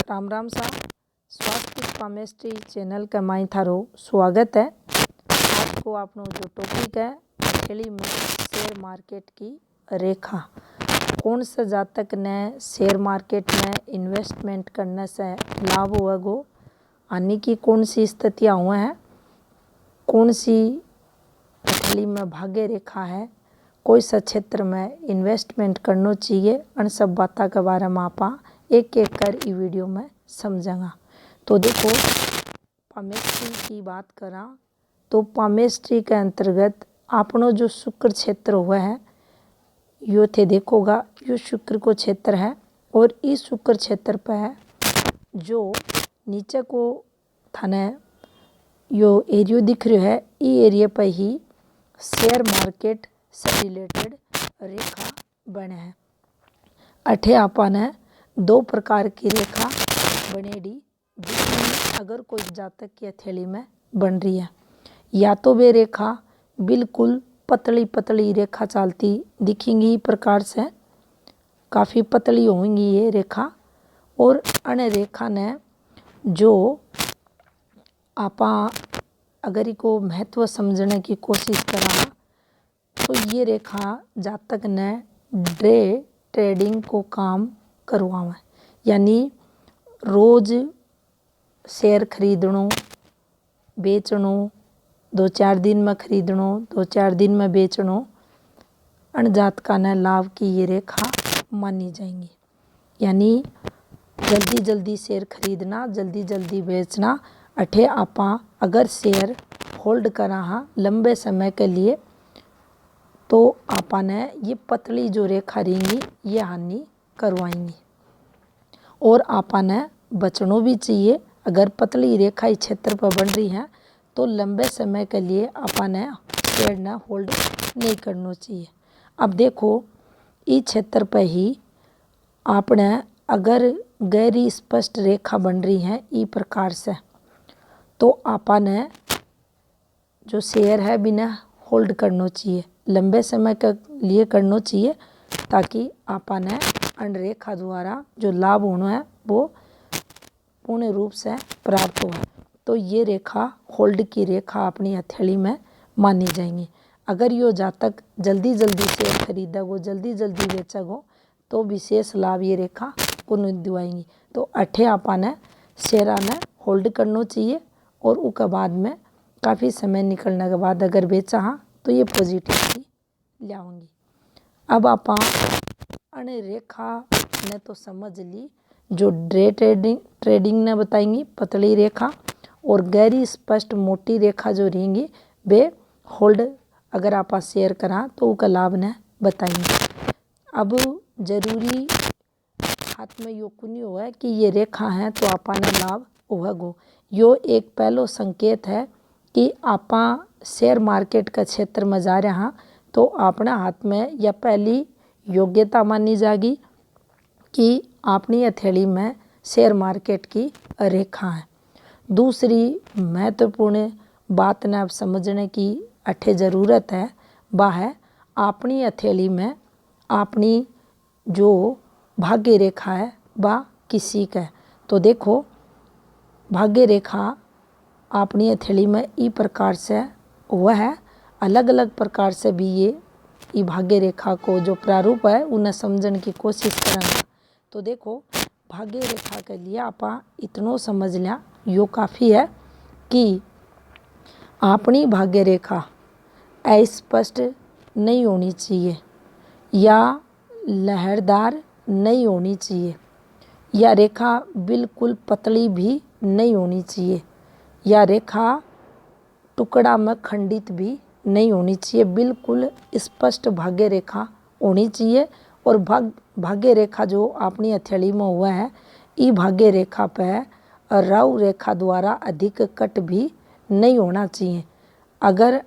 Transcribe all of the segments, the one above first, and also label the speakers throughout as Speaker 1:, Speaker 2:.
Speaker 1: राम राम सा स्वास्थ्य chemistry channel का माई थारो स्वागत है। आज को आपनो जो टॉपिक है अकेली में शेयर मार्केट की रेखा। कौन सा जातक ने शेयर मार्केट में इन्वेस्टमेंट करने से लाभ होगा, यानी कि कौन सी स्थितियाँ हुआ हैं, कौन सी अकेली में भाग्य रेखा है, कोई सा क्षेत्र में इन्वेस्टमेंट करना चाहिए, उन सब बातों के बारे में आप एक एक कर ई वीडियो में समझेंगे। तो देखो, पामेस्ट्री की बात करा तो पामेस्ट्री के अंतर्गत आपनो जो शुक्र क्षेत्र हुआ है यो थे देखोगा, यो शुक्र को क्षेत्र है और इस शुक्र क्षेत्र पर जो नीचे को थाने यो एरियो दिख रहा है, ई एरिया पर ही शेयर मार्केट से रिलेटेड रेखा बने है। अठे आपने दो प्रकार की रेखा बनेड़ी, जिसमें अगर कोई जातक की हथेली में बन रही है, या तो वे रेखा बिल्कुल पतली पतली रेखा चलती दिखेंगी, प्रकार से काफ़ी पतली होंगी ये रेखा, और अन रेखा ने जो आप अगर इसको महत्व समझने की कोशिश करा तो ये रेखा जातक ने डे ट्रेडिंग को काम करवावे, यानी रोज शेयर खरीदनो बेचनो, 2-4 दिन में खरीदनो 2-4 दिन में बेचनो, अन जातका ने लाभ की ये रेखा मानी जाएंगी। यानी जल्दी जल्दी शेयर खरीदना, जल्दी जल्दी बेचना। अठे आपा अगर शेयर होल्ड करा हाँ लंबे समय के लिए तो आपा ने ये पतली जो रेखा रहेंगी ये हानि करवाएंगी, और आपा ने बचनो भी चाहिए। अगर पतली रेखा इस क्षेत्र पर बन रही है तो लंबे समय के लिए आपा ने शेयर न होल्ड नहीं करना चाहिए। अब देखो, इस क्षेत्र पर ही आपने अगर गहरी स्पष्ट रेखा बन रही है इस प्रकार से, तो आपा ने जो शेयर है बिना होल्ड करना चाहिए, लंबे समय के लिए करना चाहिए, ताकि आपा ने अन रेखा द्वारा जो लाभ होना है वो पूर्ण रूप से प्राप्त हो। तो ये रेखा होल्ड की रेखा अपनी हथेली में मानी जाएंगी। अगर यो जातक जल्दी जल्दी शेयर खरीदेगो, जल्दी जल्दी बेचेगो, तो विशेष लाभ ये रेखा को नहीं दिवाएंगी। तो अठे आपा ने शेयर ने होल्ड करना चाहिए, और उसके बाद में काफ़ी समय निकलने के बाद अगर बेचा हाँ तो ये पॉजिटिविटी लाऊंगी। अब आप अन रेखा ने तो समझ ली, जो डे ट्रेडिंग ने बताएंगी पतली रेखा, और गहरी स्पष्ट मोटी रेखा जो रहेंगी वे होल्ड अगर आप शेयर करा तो उसका लाभ ने बताएंगे। अब जरूरी हाथ में यो कुनी हुआ है कि ये रेखा है तो आपा ने लाभ होगो। यो एक पहलो संकेत है कि आपा शेयर मार्केट का क्षेत्र में जा रहे हैं, तो अपने हाथ में यह पहली योग्यता मानी जाएगी कि अपनी हथेली में शेयर मार्केट की रेखा है। दूसरी महत्वपूर्ण बात ने आप समझने की अठे ज़रूरत है, वह है अपनी हथेली में अपनी जो भाग्य रेखा है वह किसी का है। तो देखो, भाग्य रेखा अपनी हथेली में इस प्रकार से वह है, अलग अलग प्रकार से भी ये भाग्य रेखा को जो प्रारूप है उन्हें समझने की कोशिश करना। तो देखो, भाग्य रेखा के लिए आप इतनो समझ लिया यो काफ़ी है कि अपनी भाग्य रेखा अस्पष्ट नहीं होनी चाहिए, या लहरदार नहीं होनी चाहिए, या रेखा बिल्कुल पतली भी नहीं होनी चाहिए, या रेखा टुकड़ा में खंडित भी नहीं होनी चाहिए। बिल्कुल स्पष्ट भाग्य रेखा होनी चाहिए। और भाग्य रेखा जो अपनी हथेली में हुआ है, ई भाग्य रेखा पे राहु रेखा द्वारा अधिक कट भी नहीं होना चाहिए। अगर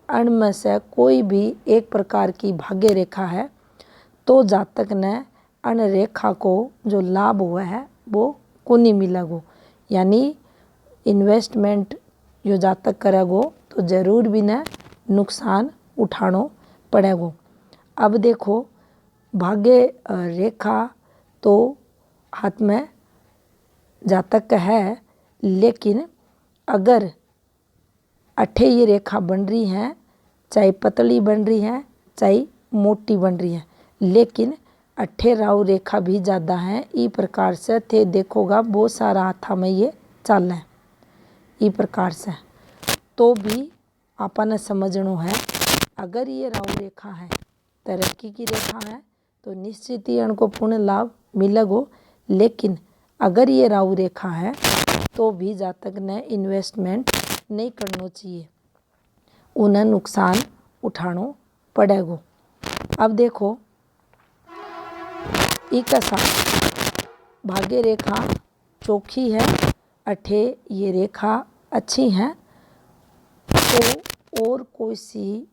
Speaker 1: अनमें से कोई भी एक प्रकार की भाग्य रेखा है तो जातक ने अन रेखा को जो लाभ हुआ है वो को नहीं मिलेगो। यानी इन्वेस्टमेंट जो जातक करेगो तो ज़रूर भी न नुकसान उठानो पड़ेगो। अब देखो, भाग्य रेखा तो हाथ में जातक है, लेकिन अगर अठे ये रेखा बन रही है, चाहे पतली बन रही है चाहे मोटी बन रही है, लेकिन अठे राहु रेखा भी ज़्यादा है। ई प्रकार से थे देखोगा बहुत सारा हाथा में ये चल है। ई प्रकार से तो भी आपने समझनो है, अगर ये राहु रेखा है, तरक्की की रेखा है, तो निश्चित ही इनको पूर्ण लाभ मिलेगो। लेकिन अगर ये राहु रेखा है तो भी जातक ने इन्वेस्टमेंट नहीं करना चाहिए, उन्हें नुकसान उठाना पड़ेगा। अब देखो एक साथ भाग्य रेखा चौखी है, अठे ये रेखा अच्छी है, तो और कोई सी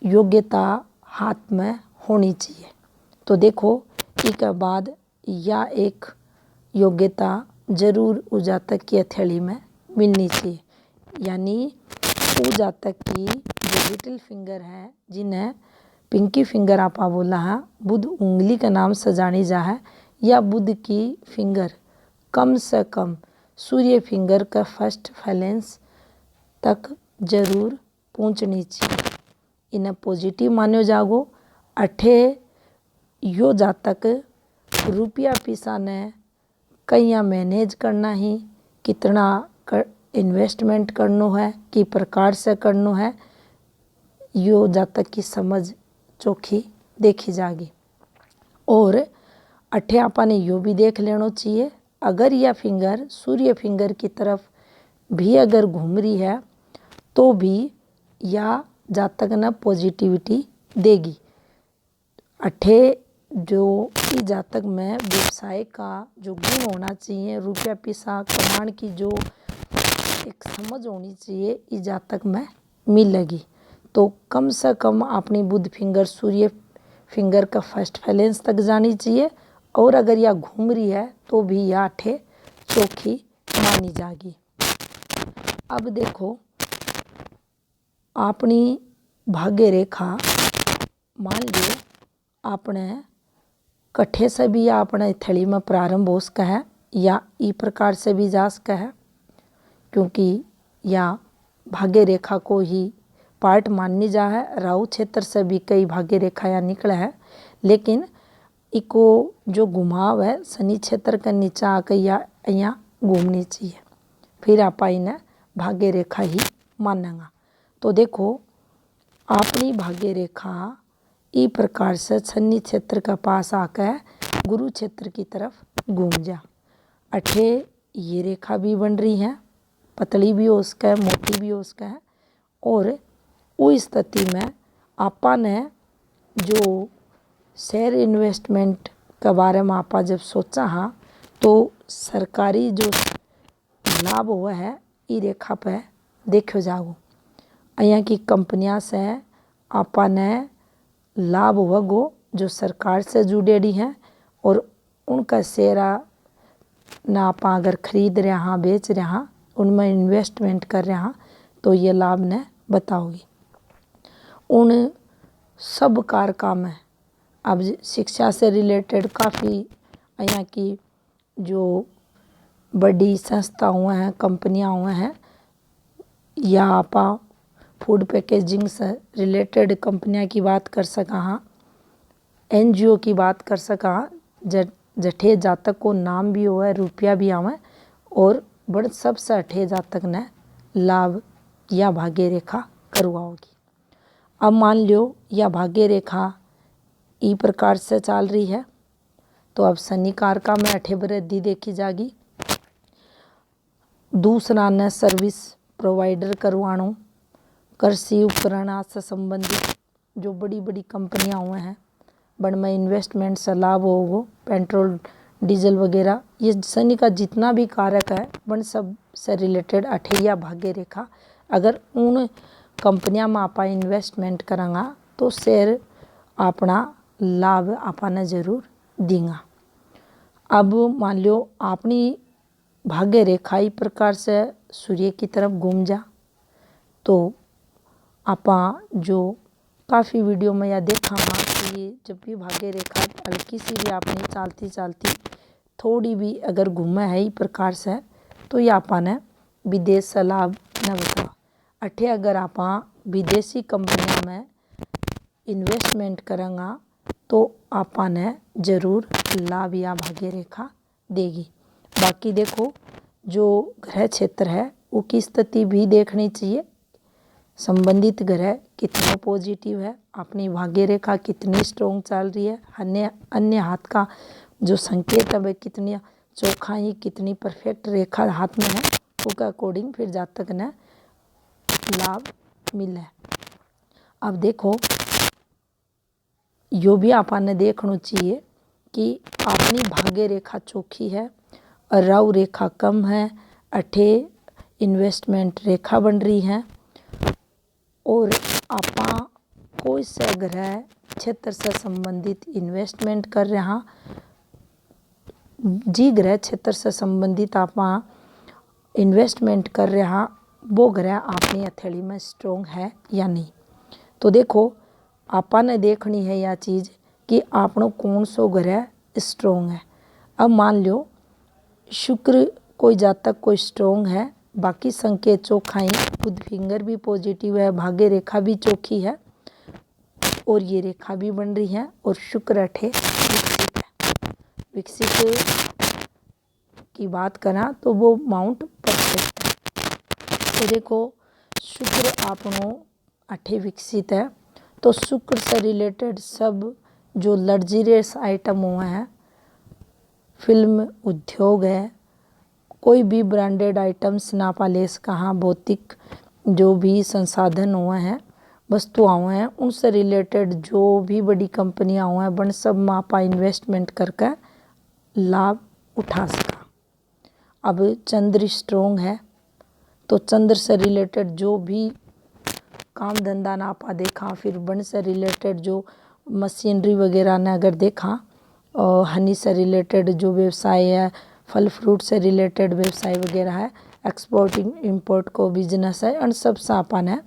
Speaker 1: योग्यता हाथ में होनी चाहिए। तो देखो इसके बाद या एक योग्यता जरूर उस जातक की हथेली में मिलनी चाहिए, यानी उस जातक की जो लिटिल फिंगर है, जिन्हें पिंकी फिंगर आपा बोला है, बुध उंगली का नाम से जानी जा है, या बुध की फिंगर कम से कम सूर्य फिंगर का फर्स्ट फैलेंस तक जरूर पहुँचनी चाहिए। इन्हें पॉजिटिव मानो जागो। अठे यो जातक रुपया पैसा ने कहीं मैनेज करना ही, कितना इन्वेस्टमेंट करनो है, कि प्रकार से करनो है, यो जातक की समझ चोखी देखी जागी। और अठे आपने यो भी देख लेना चाहिए, अगर यह फिंगर सूर्य फिंगर की तरफ भी अगर घूम रही है तो भी या जातक ने पॉजिटिविटी देगी। अठे जो इस जातक में व्यवसाय का जो गुण होना चाहिए, रुपया पैसा कमाने की जो एक समझ होनी चाहिए, इस जातक में मिलेगी। तो कम से कम अपनी बुध फिंगर सूर्य फिंगर का फर्स्ट फैलेंस तक जानी चाहिए, और अगर यह घूम रही है तो भी यह अठे चौखी मानी जाएगी। अब देखो अपनी भाग्य रेखा मान लियो आपने कट्ठे से भी या अपने थैली में प्रारंभ हो सका है, या ई प्रकार से भी जा सका है, क्योंकि या भाग्य रेखा को ही पार्ट माननी जा है। राहु क्षेत्र से भी कई भाग्य रेखा या निकले है, लेकिन इको जो घुमाव है शनि क्षेत्र के नीचे आकर या यहाँ घूमनी चाहिए, फिर आप इन्हें भाग्य रेखा ही मानेंगा। तो देखो अपनी भाग्य रेखा इस प्रकार से शनि क्षेत्र के पास आकर गुरु क्षेत्र की तरफ घूम जा। अठे ये रेखा भी बन रही है, पतली भी हो सका है, मोटी भी हो सका है, और उस स्थिति में आपा ने जो शेयर इन्वेस्टमेंट के बारे में आपा जब सोचा हाँ, तो सरकारी जो लाभ हुआ है ई रेखा पे देखो जाओ। यहाँ की कंपनियां से आपा ने लाभ हुआ गो जो सरकार से जुड़ेड़ी हैं, और उनका शेयर ना आपा अगर खरीद रहे हाँ, बेच रहे हाँ, उनमें इन्वेस्टमेंट कर रहे हाँ, तो ये लाभ ने बताओगी। उन सब कारका में अब शिक्षा से रिलेटेड काफ़ी यहाँ की जो बड़ी संस्था हुए हैं, कंपनियां हुए हैं, या आपा फूड पैकेजिंग से रिलेटेड कंपनियां की बात कर सका हाँ, NGO की बात कर सका हाँ, जठे जातक को नाम भी हुआ है, रुपया भी आवे, और बड़ सबसे अठे जातक ने लाभ या भाग्य रेखा करवाओगी। अब मान लो या भाग्य रेखा ई प्रकार से चल रही है, तो अब शनि कारका में अठे वृद्धि देखी जाएगी। दूसरा ने सर्विस प्रोवाइडर करवानो, कृषि उपकरण से संबंधित जो बड़ी बड़ी कंपनियां हुए हैं, बन में इन्वेस्टमेंट से लाभ होगो, पेट्रोल डीजल वगैरह, ये शनि का जितना भी कारक है बन सब से रिलेटेड अठेया भाग्य रेखा। अगर उन कंपनियां में आपा इन्वेस्टमेंट करेंगा तो शेयर अपना लाभ आपने जरूर देंगा। अब मान लो अपनी भाग्य रेखा इस प्रकार से सूर्य की तरफ घूम जा, तो आपा जो काफ़ी वीडियो में यह देखा हाँ कि ये जब भी भाग्य रेखा हल्की सी भी आपने चलती थोड़ी भी अगर घूमे है ही प्रकार से तो ये आपने विदेश से लाभ न बता। अठे अगर आप विदेशी कंपनियों में इन्वेस्टमेंट करेंगे तो आपने जरूर लाभ या भाग्य रेखा देगी। बाकी देखो जो ग्रह क्षेत्र है वो की स्थिति भी देखनी चाहिए, संबंधित ग्रह कितने पॉजिटिव है, अपनी भाग्य रेखा कितनी स्ट्रोंग चल रही है, अन्य हाथ का जो संकेत है वह कितनी चौखाई कितनी परफेक्ट रेखा हाथ में है, उसके अकॉर्डिंग फिर जातक ने लाभ मिले। अब देखो यो भी आपने देखना चाहिए कि अपनी भाग्य रेखा चौखी है और राहु रेखा कम है, अठे इन्वेस्टमेंट रेखा बन रही है और आपा कोई से ग्रह क्षेत्र से संबंधित इन्वेस्टमेंट कर रहा, जी ग्रह क्षेत्र से संबंधित आपा इन्वेस्टमेंट कर रहा वो ग्रह अपनी हथेली में स्ट्रोंग है या नहीं। तो देखो आपा ने देखनी है यह चीज़ कि आपनो कौन सो ग्रह स्ट्रोंग है। अब मान लो शुक्र कोई जातक कोई स्ट्रोंग है, बाकी संकेत चौखाई, बुध फिंगर भी पॉजिटिव है, भाग्य रेखा भी चौखी है और ये रेखा भी बन रही है और शुक्र अठे विकसित है। विकसित की बात करा तो वो माउंट परफेक्ट है। तो देखो शुक्र आपनो अठे विकसित है तो शुक्र से रिलेटेड सब जो लग्जरियस आइटम हुए हैं, फिल्म उद्योग है, कोई भी ब्रांडेड आइटम्स नापालेस कहाँ भौतिक जो भी संसाधन हुए हैं वस्तुएं हुए हैं उनसे रिलेटेड जो भी बड़ी कंपनियां हुए हैं वन सब में आप इन्वेस्टमेंट करके लाभ उठा सका। अब चंद्र स्ट्रोंग है तो चंद्र से रिलेटेड जो भी काम धंधा ना आपा देखा, फिर वन से रिलेटेड जो मशीनरी वगैरह ने अगर देखा, हनी से रिलेटेड जो व्यवसाय है, फल फ्रूट से रिलेटेड व्यवसाय वगैरह है, एक्सपोर्टिंग इंपोर्ट को बिजनेस है, अन सब से अपन है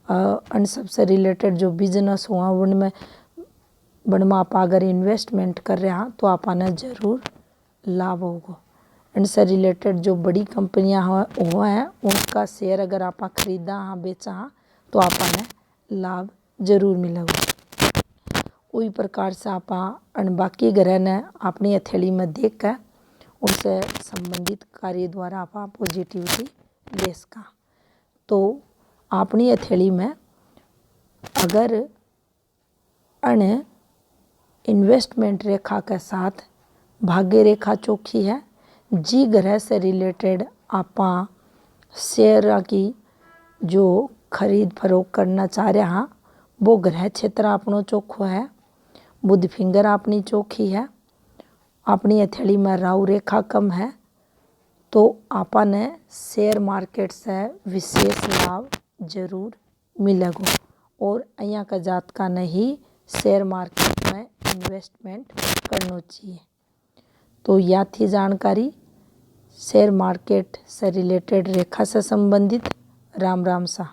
Speaker 1: अन सब से रिलेटेड जो बिजनेस हुआ उनमें आप अगर इन्वेस्टमेंट कर रहे हैं तो आपने जरूर लाभ होगा। इनसे रिलेटेड जो बड़ी कंपनियां हुआ हैं उनका शेयर अगर आप खरीदा हाँ बेचा हाँ तो आपने लाभ जरूर मिलेगा। वही प्रकार से आप बाकी ग्रह ने अपनी हथेली में देख कर उनसे संबंधित कार्य द्वारा आप पॉजिटिविटी ले सका। तो अपनी हथेली में अगर अन इन्वेस्टमेंट रेखा के साथ भाग्य रेखा चौखी है, जी ग्रह से रिलेटेड आप शेयर की जो खरीद फरोख्त करना चाह रहे हैं वो ग्रह क्षेत्र अपनो चोखो है, बुध फिंगर अपनी चौखी है, अपनी हथेली में राहु रेखा कम है, तो आपने शेयर मार्केट से विशेष लाभ जरूर मिलेगा और यहाँ का जात का नहीं शेयर मार्केट में इन्वेस्टमेंट करना चाहिए। तो यह थी जानकारी शेयर मार्केट से रिलेटेड रेखा से संबंधित। राम राम सा।